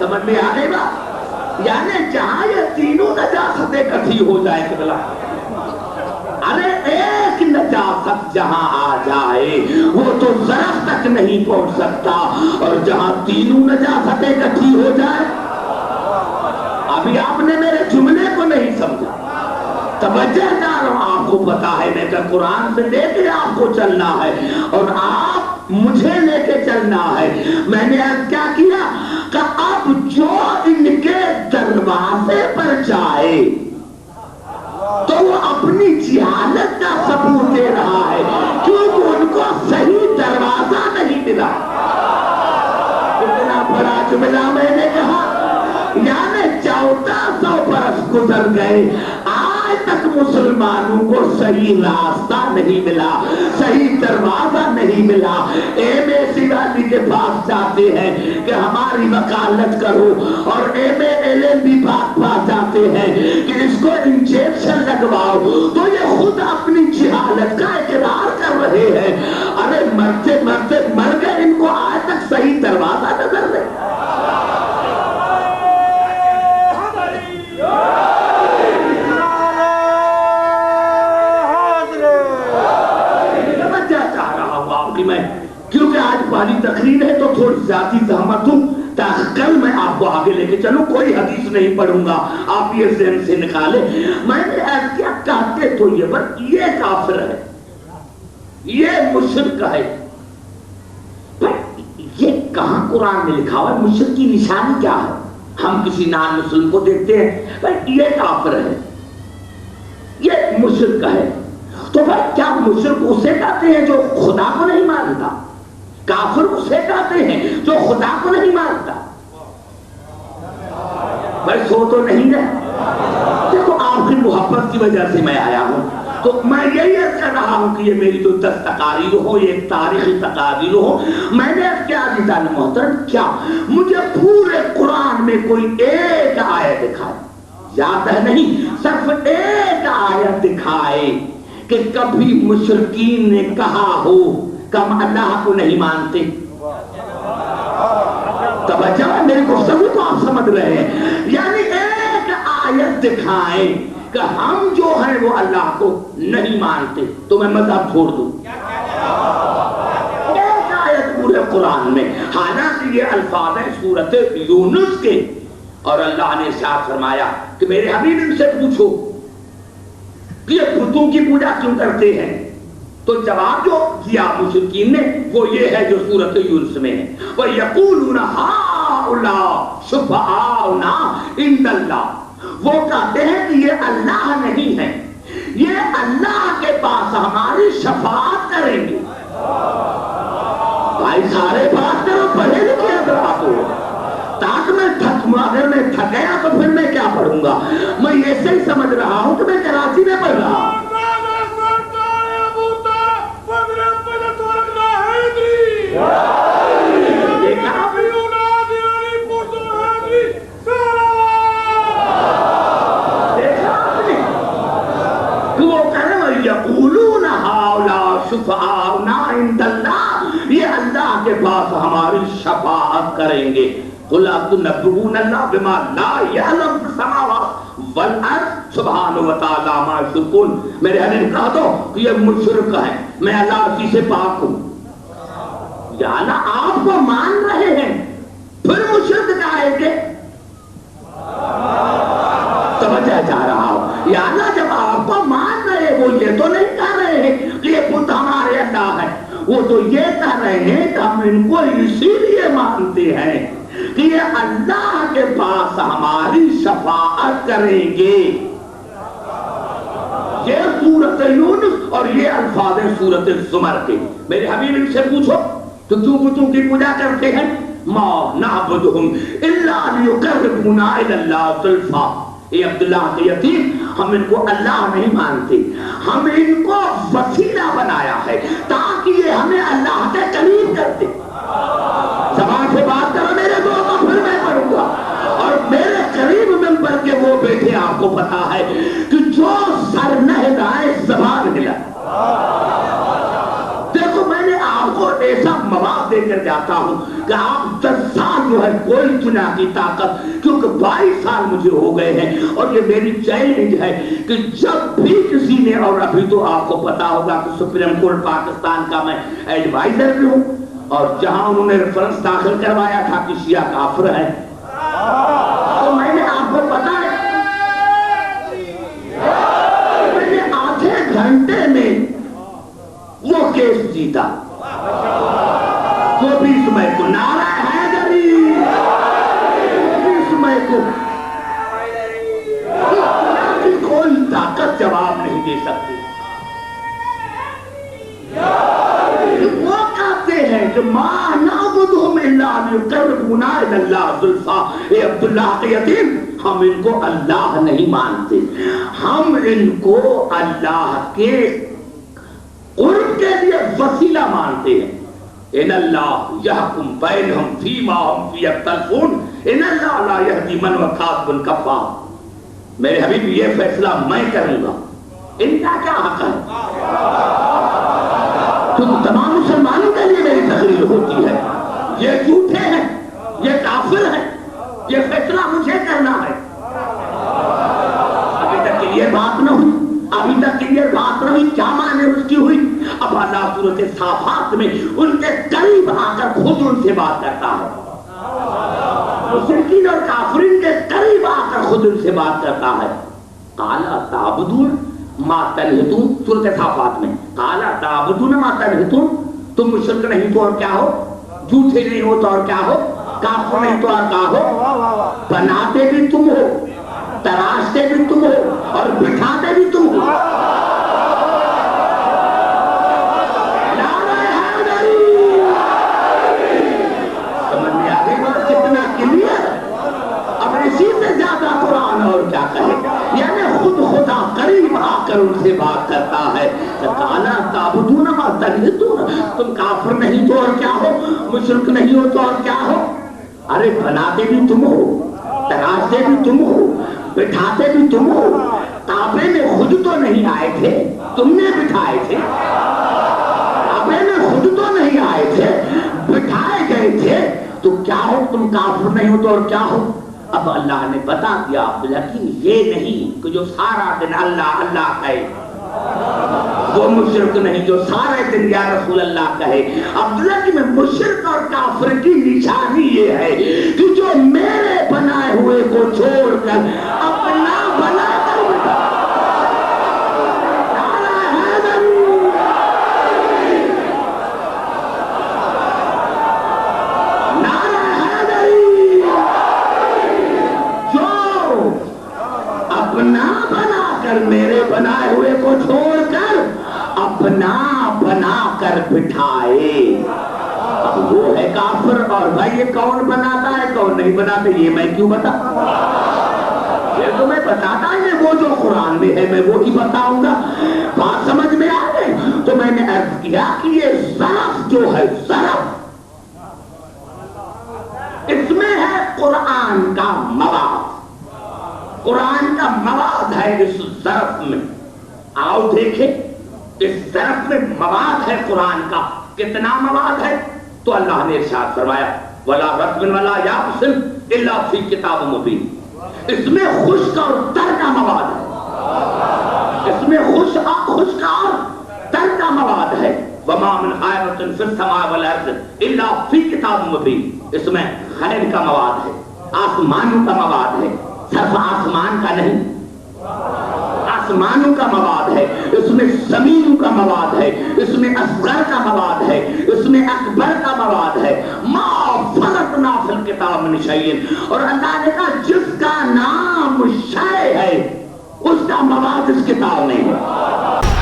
سمجھ میں آ گئی بات؟ یعنی جہاں یہ تینوں نجاستیں اکٹھی ہو جائے قبلہ، ارے ایک نجاست جہاں آ جائے وہ تو ظرف تک نہیں پہنچ سکتا، اور جہاں تینوں نجاستیں اکٹھی ہو جائے، ابھی آپ نے میرے جملے کو نہیں سمجھا، توجہ دار ہوں، آپ کو پتا ہے میں کہ قرآن سے لے کے آپ کو چلنا ہے اور آپ مجھے لے کے چلنا ہے۔ میں نے آج کیا کیا کہ اب جو ان کے دروازے پر جائے تو وہ اپنی جہالت کا ثبوت دے رہا ہے، کیونکہ ان کو صحیح دروازہ نہیں ملا۔ اتنا بڑا جملہ میں نے کہا، یعنی 1400 برس گزر گئے، آج تک مسلمانوں کو صحیح راستہ نہیں ملا، صحیح دروازہ نہیں ملا۔ ایم اے سی والی کے پاس جاتے ہیں کہ ہماری وکالت کرو، اور ایم اے ایل ایم بھی پاس جاتے ہیں کہ اس کو انجیکشن لگواؤ، تو یہ خود اپنی جہالت کا اقرار کر رہے ہیں۔ ارے مرتے مرتے مر گئے، ان کو آج تک صحیح دروازہ نظر نہیں۔ کیونکہ آج پہلی تقریر ہے تو تھوڑی ذاتی زحمت ہوں تاکہ کل میں آپ کو آگے لے کے چلوں، کوئی حدیث نہیں پڑھوں گا، آپ یہ ذہن سے نکالیں۔ میں نے ایسا کیا کہتے تو یہ کافر ہے، یہ مشرک ہے، یہ کہاں قرآن میں لکھا ہوا ہے؟ مشرک کی نشانی کیا ہے؟ ہم کسی نان مسلم کو دیکھتے ہیں بھائی یہ کافر ہے، یہ مشرک ہے، تو بھائی کیا مشرک اسے کہتے ہیں جو خدا کو نہیں مانتا؟ کافر اسے کہتے ہیں جو خدا کو نہیں مانتا؟ بھائی سو تو نہیں ہے؟ دیکھو آپ کی محبت کی وجہ سے میں آیا ہوں، تو میں یہی عرض کر رہا ہوں کہ یہ میری جو 10 تقاریر ہو، یہ ایک تاریخی تقاریر ہو، میں نے کیا عزیزان محترم، کیا مجھے پورے قرآن میں کوئی ایک آیت دکھائے، یاد ہے نہیں، صرف ایک آیت دکھائے کہ کبھی مشرکین نے کہا ہو کہ ہم اللہ کو نہیں مانتے۔ توجہ ہے میری گفتگو کو آپ سمجھ رہے ہیں؟ یعنی ایک آیت دکھائیں کہ ہم جو ہیں وہ اللہ کو نہیں مانتے تو میں مذہب چھوڑ دوں، ایک آیت پورے قرآن میں، حالانکہ یہ الفاظ ہیں سورۃ یونس کے، اور اللہ نے ارشاد فرمایا کہ میرے حبیب ان سے پوچھو کہ یہ بتوں کی پوجا کیوں کرتے ہیں، تو جواب جو دیا مشرکین نے وہ یہ ہے جو سورۃ یونس میں ہے، وَيَقُولُونَ هَٰؤُلَاءِ شُفَعَاؤُنَا عِندَ اللَّهِ، وہ کہتے ہیں کہ یہ اللہ نہیں ہے، یہ اللہ کے پاس ہماری شفاعت کریں گے۔ بھائی سارے بات کرو، پڑھے لکھے حضرات ہو، تاکہ میں اگر میں تھک گیا تو پھر میں کیا پڑھوں گا؟ میں ایسے ہی سمجھ رہا ہوں کہ میں کراچی میں پڑھ رہا ہوں۔ یقولون ہؤلاء شفعاؤنا عند اللہ، یہ اللہ کے پاس ہماری شفاعت کریں گے۔ قل اتنبئون اللہ بما لا یعلم فی السماوات والارض سبحانہ وتعالی عما یشرکون، میرے حبیب کہہ دو کہ یہ مشرک ہے، میں اللہ اسی سے پاک ہوں۔ یعنی آپ کو مان رہے ہیں پھر مشرک کہیں گے، توجہ چاہ رہا ہوں، یعنی جب آپ کو مان رہے وہ یہ تو نہیں کہہ رہے ہیں کہ یہ بت ہمارے اللہ ہے، وہ تو یہ کہہ رہے ہیں کہ ہم ان کو اسی لیے مانتے ہیں کہ یہ اللہ کے پاس ہماری شفاعت کریں گے۔ یہ سورۃ یونس اور یہ الفاظ سورۃ الزمر کے۔ میرے حبیب ان سے پوچھو تو کیوں بتوں کی پوجا کرتے ہیں؟ ما نعبدہم الا لیقربونا الی اللہ زلفیٰ، اے عبداللہ کے یتیم، ہم ان کو اللہ نہیں مانتے، ہم ان کو وسیلہ بنایا ہے تاکہ یہ ہمیں اللہ کے قریب کرتے۔ زبان سے بات کرو میرے دوستوں، پھر میں پڑھوں گا، اور میرے قریب ممبر کے وہ بیٹھے آپ کو پتا ہے کہ جو سر نہ ہلائے زبان ہلا۔ دیکھو میں نے آپ کو ایسا مواد دے کر جاتا ہوں کہ آپ 10 سال جو جو ہے کوئی چنا کی طاقت، کیونکہ 22 سال مجھے ہو گئے ہیں اور یہ میری چیلنج ہے کہ جب بھی کسی نے، اور ابھی تو آپ کو پتا ہوگا کہ سپریم کورٹ پاکستان کا میں ایڈوائزر بھی ہوں، اور جہاں انہوں نے ریفرنس داخل کروایا تھا کہ شیعہ کافر ہے، تو میں نے آپ کو پتا ہے میں نے آدھے گھنٹے میں وہ کیس جیتا۔ 24 مئی کو نعرہ حیدری، 24 مئی کو کوئی طاقت جواب نہیں دے سکتی۔ وہ کہتے ہیں کہ ما نعبدہم الا لیقربونا الی اللہ زلفیٰ، اے عبداللہ کے یتیم، ہم ان کو اللہ نہیں مانتے، ہم ان کو اللہ کے قرب کے لیے وسیلہ مانتے ہیں۔ ان اللہ یحکم بینہم فیما ہم فیہ یختلفون ان اللہ لا یہدی من هو کاذب کفار۔ میرے حبیب یہ فیصلہ میں کروں گا، ان کا کیا حق ہے؟ کیونکہ تمام مسلمانوں کے لیے میری تقریر ہوتی ہے، یہ جھوٹے ہیں، یہ کافر ہیں، یہ فیصلہ مجھے کرنا ہے۔ ابھی تک یہ بات نہ ہوئی، ابھی تک یہ بات نہ ہوئی، کیا معنی اس کی ہوئی؟ اب اللہ صورت صافات میں ان کے قریب آ کر خود ان سے بات کرتا ہے، مشرکین اور کافرین کے قریب آ کر خود ان سے بات کرتا ہے۔ قالا تعبدون ما تنحتون، سورت صافات میں قالا تعبدون ما تنحتون، تم مشرک نہیں تو اور کیا ہو، جھوٹے نہیں ہو تو اور کیا ہو، کافر نہیں تو اور کیا ہو، بناتے بھی تم ہو، تراشتے بھی تم ہو اور بٹھاتے بھی تم ہو۔ اور کیا کہے، یعنی خود خدا قریب آ کر ان سے بات کرتا ہے۔ قالا تعبدون ما تنحتون، تم کافر نہیں تو اور کیا ہو، مشرک نہیں ہو تو اور کیا ہو، ارے بناتے بھی تم ہو، تراشتے بھی تم ہو، بٹھاتے بھی تم ہو۔ کعبے میں خود تو نہیں آئے تھے، تم نے بٹھائے تھے، کعبے میں خود تو نہیں آئے تھے، بٹھائے گئے تھے، تو کیا ہو، تم کافر نہیں ہو تو اور کیا ہو۔ اب اللہ نے بتا دیا، لیکن یہ نہیں کہ جو سارا دن اللہ اللہ کہے، وہ مشرک نہیں جو سارے دن یا رسول اللہ کہے۔ عبداللہ کہ میں مشرک اور کافر کی نشانی یہ ہے کہ جو میرے بنائے ہوئے کو چھوڑ کر اپنا بنا کر میرے بنائے ہوئے کو چھوڑ کر اپنا بنا کر بٹھائے، اب وہ ہے کافر۔ اور بھائی یہ کون بناتا ہے کون نہیں بناتا یہ میں کیوں بتا، یہ تو میں بتاتا ہی، وہ جو قرآن میں ہے میں وہی بتاؤں گا۔ بات سمجھ میں آ گئی؟ تو میں نے عرض کیا کہ یہ ظرف جو ہے، ظرف اس میں ہے قرآن کا مواد، قرآن کا مواد ہے اس ظرف میں۔ آؤ دیکھیں اس ظرف میں مواد ہے قرآن کا، کتنا مواد ہے؟ تو اللہ نے ارشاد فرمایا وَلَا رَطْبٍ وَلَا يَابِسٍ إِلَّا فِي كِتَابٍ مُبِينٍ، اس میں خشک اور تر کا مواد ہے، اس میں خشک اور تر کا مواد ہے۔ وَمَا مِنْ غَائِبَةٍ فِي السَّمَاءِ وَالْأَرْضِ إِلَّا فِي كِتَابٍ مُبِينٍ، اس میں غیب کا مواد ہے، آسمانوں کا مواد ہے، صرف آسمان کا نہیں، آسمانوں کا مواد ہے، اس میں زمینوں کا مواد ہے، اس میں اصغر کا مواد ہے، اس میں اکبر کا مواد ہے۔ ما فرطنا فی الکتاب من شیء، اور اللہ نے کہا جس کا نام شیء ہے اس کا مواد اس کتاب میں ہے۔